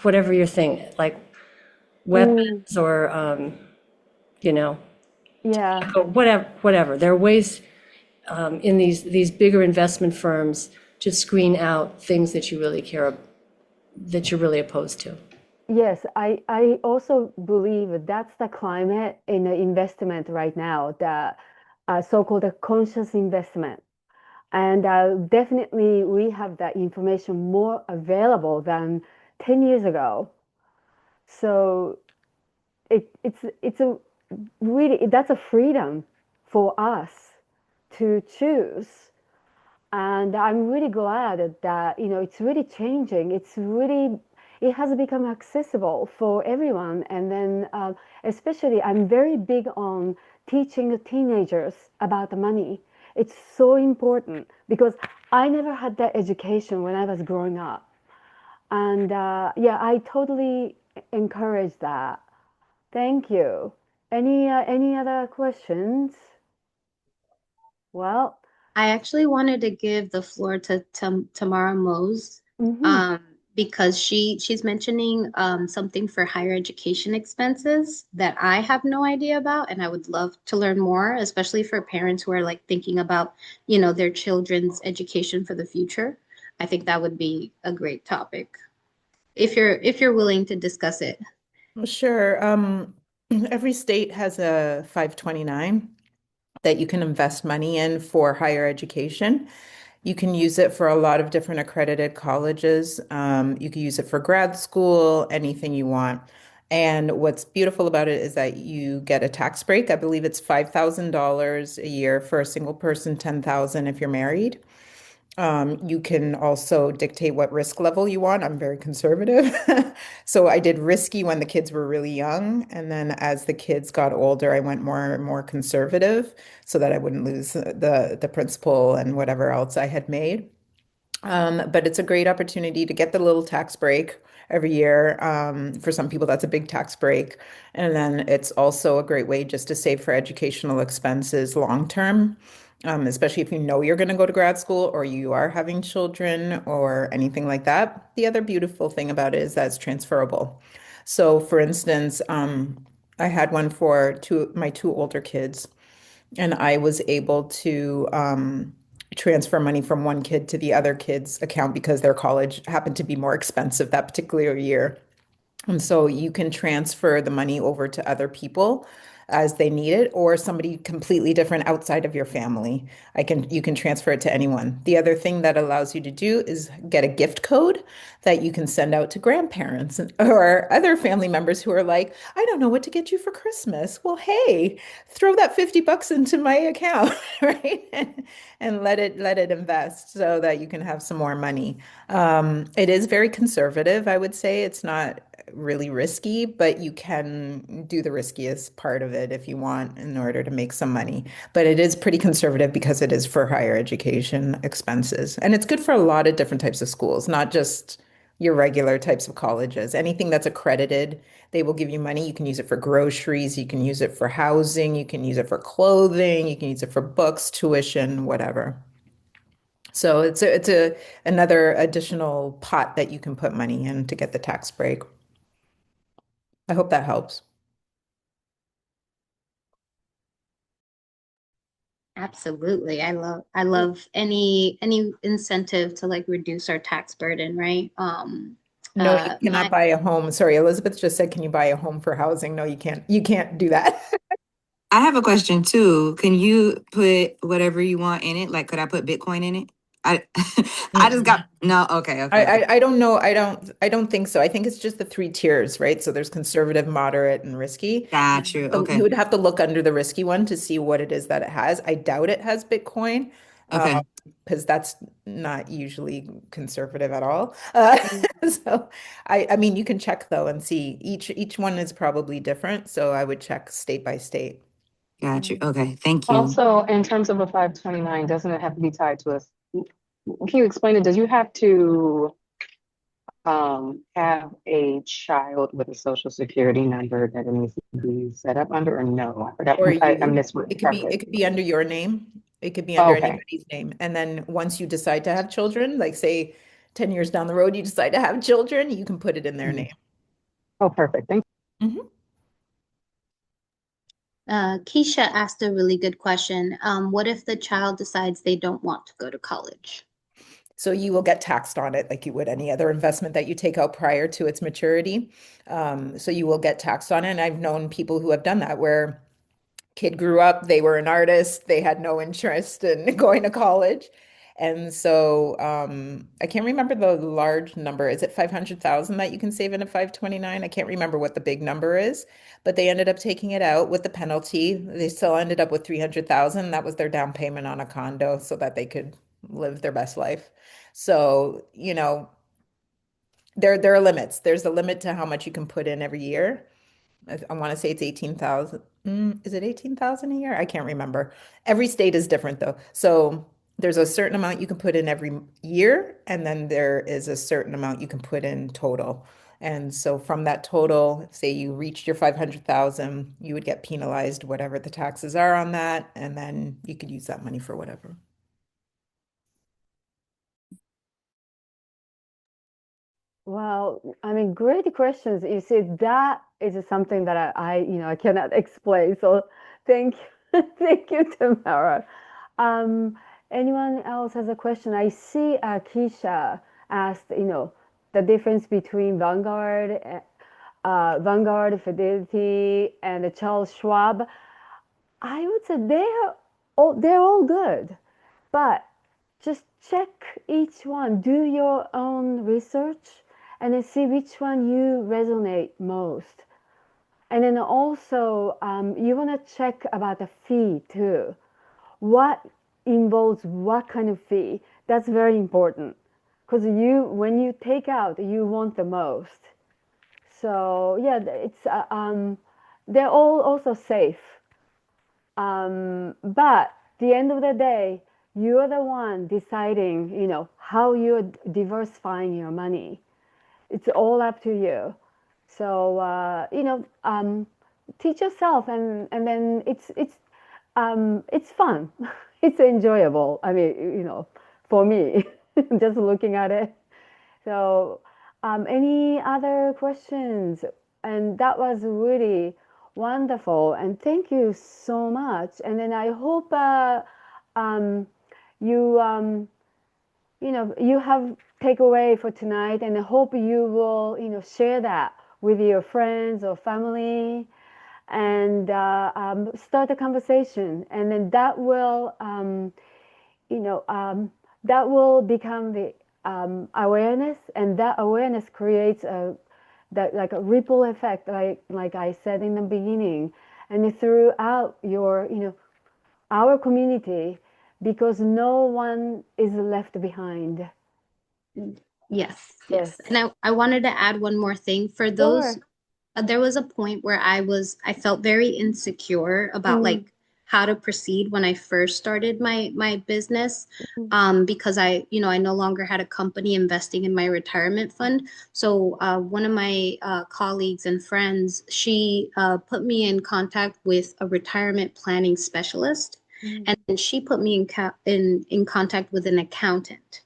whatever your thing, like Mm, weapons or, you know, yeah. or whatever. There are ways in these bigger investment firms to screen out things that you really that you're really opposed to. Yes, I also believe that's the climate in the investment right now, the so-called conscious investment. And definitely we have that information more available than 10 years ago. So it's a really, that's a freedom for us to choose. And I'm really glad that, it's really changing. It has become accessible for everyone. And then, especially, I'm very big on teaching the teenagers about the money. It's so important because I never had that education when I was growing up. And yeah, I totally encourage that. Thank you. Any other questions? Well, I actually wanted to give the floor to Tamara Mose, mhm. um, because she's mentioning something for higher education expenses that I have no idea about, and I would love to learn more, especially for parents who are like thinking about, their children's education for the future. I think that would be a great topic if you're willing to discuss it. Sure. Every state has a 529 that you can invest money in for higher education. You can use it for a lot of different accredited colleges. You can use it for grad school, anything you want. And what's beautiful about it is that you get a tax break. I believe it's $5,000 a year for a single person, 10,000 if you're married. You can also dictate what risk level you want. I'm very conservative. So I did risky when the kids were really young. And then as the kids got older, I went more and more conservative so that I wouldn't lose the principal and whatever else I had made. But it's a great opportunity to get the little tax break every year. For some people, that's a big tax break. And then it's also a great way just to save for educational expenses long term, especially if you know you're going to go to grad school or you are having children or anything like that. The other beautiful thing about it is that it's transferable. So, for instance, I had one for my two older kids and I was able to transfer money from one kid to the other kid's account because their college happened to be more expensive that particular year. And so you can transfer the money over to other people as they need it, or somebody completely different outside of your family. You can transfer it to anyone. The other thing that allows you to do is get a gift code that you can send out to grandparents or other family members who are like, I don't know what to get you for Christmas. Well, hey, throw that 50 bucks into my account, right? And let it invest so that you can have some more money. It is very conservative, I would say. It's not really risky, but you can do the riskiest part of it if you want in order to make some money. But it is pretty conservative because it is for higher education expenses. And it's good for a lot of different types of schools, not just your regular types of colleges. Anything that's accredited, they will give you money. You can use it for groceries, you can use it for housing, you can use it for clothing, you can use it for books, tuition, whatever. So it's a another additional pot that you can put money in to get the tax break. I hope that helps. Absolutely. I love any incentive to like reduce our tax burden, right? No, you cannot My buy a home. Sorry, Elizabeth just said, can you buy a home for housing? No, you can't. You can't do that. I have a question too. Can you put whatever you want in it? Like, could I put Bitcoin in it? I I just got no. Okay, okay, I don't know. I don't think so. I think it's just the three tiers, right? So there's conservative, moderate, and risky. got you. So you Okay, would have to look under the risky one to see what it is that it has. I doubt it has Bitcoin, okay, because that's not usually conservative at all. Mm. So I mean you can check though and see each one is probably different. So I would check state by state. got you. Okay, thank you. Also, in terms of a 529, doesn't it have to be tied to us? Can you explain it? Does you have to have a child with a social security number that it needs to be set up under, or no? I forgot. Or I you. missed what It could part be of it it. could be under your name. It could be under Okay. anybody's name. And then once you decide to have children, like say 10 years down the road, you decide to have children, you can put it in their Mhm. name. Oh, perfect. Thank Mhm. Keisha asked a really good question. What if the child decides they don't want to go to college? So you will get taxed on it like you would any other investment that you take out prior to its maturity. So you will get taxed on it. And I've known people who have done that where kid grew up, they were an artist, they had no interest in going to college. And so I can't remember the large number. Is it 500,000 that you can save in a 529? I can't remember what the big number is, but they ended up taking it out with the penalty. They still ended up with 300,000. That was their down payment on a condo so that they could live their best life. So, there are limits. There's a limit to how much you can put in every year. I want to say it's 18,000. Is it 18,000 a year? I can't remember. Every state is different though. So there's a certain amount you can put in every year, and then there is a certain amount you can put in total. And so from that total, say you reached your 500,000, you would get penalized whatever the taxes are on that, and then you could use that money for whatever. Well, I mean, great questions. You see, that is something that I cannot explain. So thank you, thank you, Tamara. Um, Anyone else has a question? I see Keisha asked, the difference between Vanguard, Fidelity, and the Charles Schwab. I would say they're all good, but just check each one, do your own research, and then see which one you resonate most. And then also, you want to check about the fee too. What involves what kind of fee? That's very important because when you take out, you want the most. So yeah, they're all also safe. But the end of the day, you're the one deciding, how you're diversifying your money. It's all up to you. So teach yourself, and then it's fun. It's enjoyable. I mean, for me, just looking at it. So, any other questions? And that was really wonderful. And thank you so much. And then I hope um, you you have takeaway for tonight, and I hope you will share that with your friends or family, and start a conversation, and then you know that will become the awareness, and that awareness creates that like a ripple effect, like I said in the beginning, and throughout your our community, because no one is left behind. Yes, Yes, yes. And I wanted to add one more thing for those. sure. There was a point where I felt very insecure about Mm, like how to proceed when I first started my business, mm, because I no longer had a company investing in my retirement fund. So one of my colleagues and friends, she put me in contact with a retirement planning specialist, mm, and then she put me in contact with an accountant.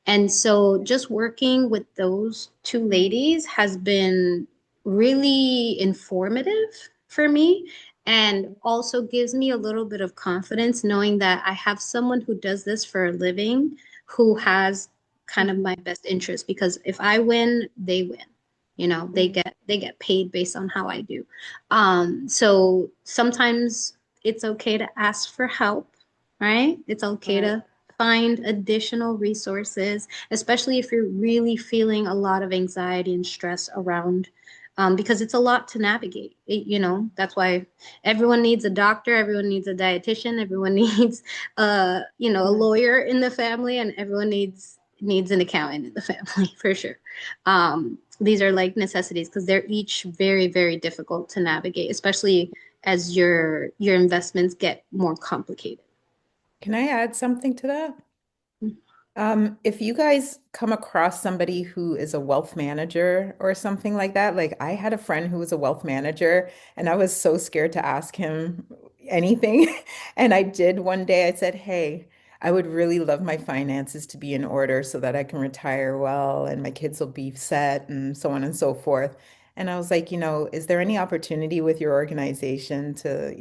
And so just working with those two ladies has been really informative for me, and also gives me a little bit of confidence knowing that I have someone who does this for a living who has kind of mm, my best interest, because if I win, they win. They mm. get paid based on how I do. So sometimes it's okay to ask for help, right? It's okay Right. to find additional resources, especially if you're really feeling a lot of anxiety and stress around, because it's a lot to navigate. That's why everyone needs a doctor, everyone needs a dietitian, everyone needs a lawyer in the family, and everyone needs an accountant in the family for sure. These are like necessities because they're each very, very difficult to navigate, especially as your investments get more complicated. Can I add something to that? If you guys come across somebody who is a wealth manager or something like that, like I had a friend who was a wealth manager and I was so scared to ask him anything. And I did one day, I said, hey, I would really love my finances to be in order so that I can retire well and my kids will be set and so on and so forth. And I was like, is there any opportunity with your organization to,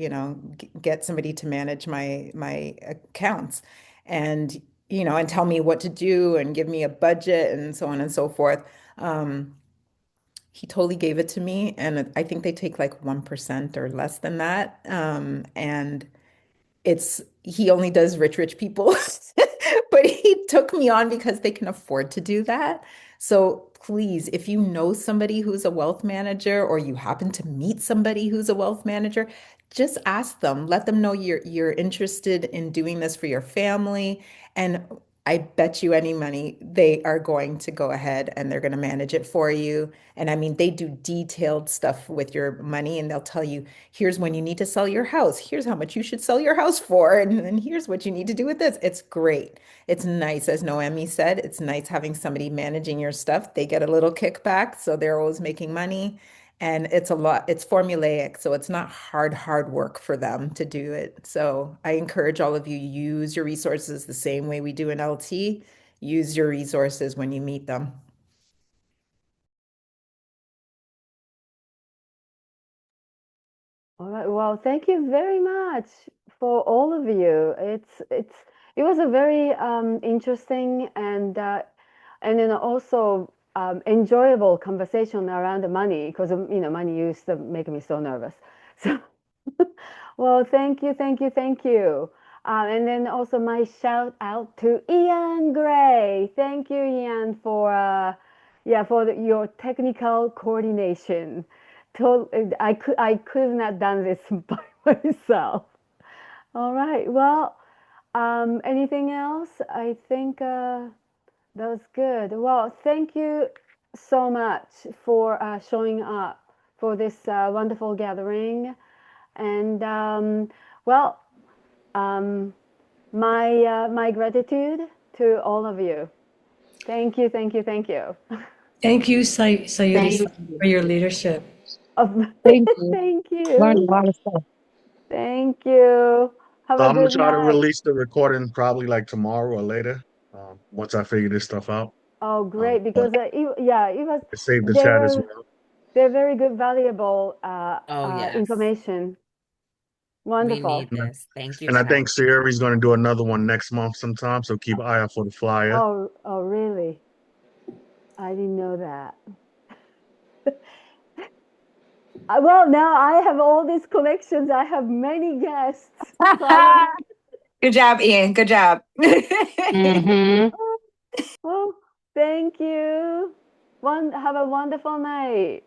get somebody to manage my accounts? And and tell me what to do and give me a budget and so on and so forth. Um, he totally gave it to me, and I think they take like 1% or less than that. And he only does rich people, but he took me on because they can afford to do that. So please, if you know somebody who's a wealth manager or you happen to meet somebody who's a wealth manager, just ask them, let them know you're interested in doing this for your family. And I bet you any money they are going to go ahead and they're going to manage it for you. And I mean, they do detailed stuff with your money and they'll tell you, here's when you need to sell your house. Here's how much you should sell your house for. And then here's what you need to do with this. It's great. It's nice. As Noemi said, it's nice having somebody managing your stuff. They get a little kickback, so they're always making money. And it's formulaic, so it's not hard work for them to do it. So I encourage all of you, use your resources the same way we do in LT. Use your resources when you meet them. All right. Well, thank you very much for all of you. It was a very interesting and then also enjoyable conversation around the money because money used to make me so nervous. So, well, thank you, thank you, thank you. And then also my shout out to Ian Gray. Thank you, Ian, for your technical coordination. I could have not done this by myself. All right. Well, anything else? I think that was good. Well, thank you so much for showing up for this wonderful gathering. And well, my gratitude to all of you. Thank you, thank you, thank you. Thank you, Sayuri, Thank for your leadership. Thank you. Thank Learned a you. lot of stuff. Thank you. Have So a I'm gonna good try to night. release the recording probably like tomorrow or later, once I figure this stuff out. Oh, great! But Because it was it saved the they chat as were well. they're very good, valuable Oh, yes. information. We Wonderful. need this. Thank you, And I think Sky. Sierra's gonna do another one next month sometime, so keep an eye out for the flyer. Oh, really? I didn't know that. Well, now I have all these connections. I have many guests. So Good job, Ian. Good job. Mm-hmm. oh, thank you. Have a wonderful night.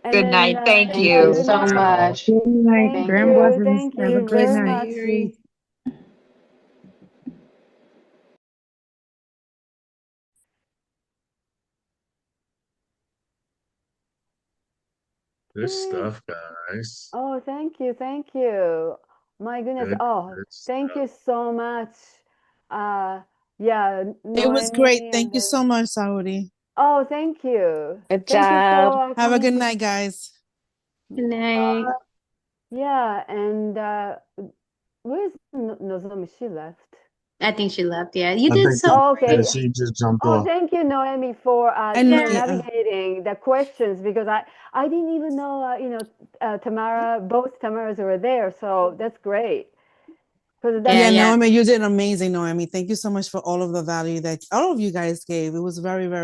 And Good then, night. Thank Thank yeah, you you. good so night. much. Good night. Thank Thank Grand you. you. blessings. Thank Have a you great Thank you, very night. much. Sayuri. Good stuff, guys. Oh, thank you. Thank you. My goodness. Good, Oh, good thank you stuff. so much. Yeah, It was great. Noemi and Thank you then, so much, Saudi. oh, thank you. Good Thank you job. for Have a coming good to, night, guys. Good night. yeah, and where's Nozomi? She left. I think she left. Yeah, you I did think so Oh, yeah, okay. great. she just jumped Oh, off. thank you, Noemi, for And Yeah. yeah, navigating the questions because I didn't even know both Tamaras were there, so that's great because Yeah, that's yeah, yeah. Noemi, you did amazing, Noemi. Thank you so much for all of the value that all of you guys gave. It was very, very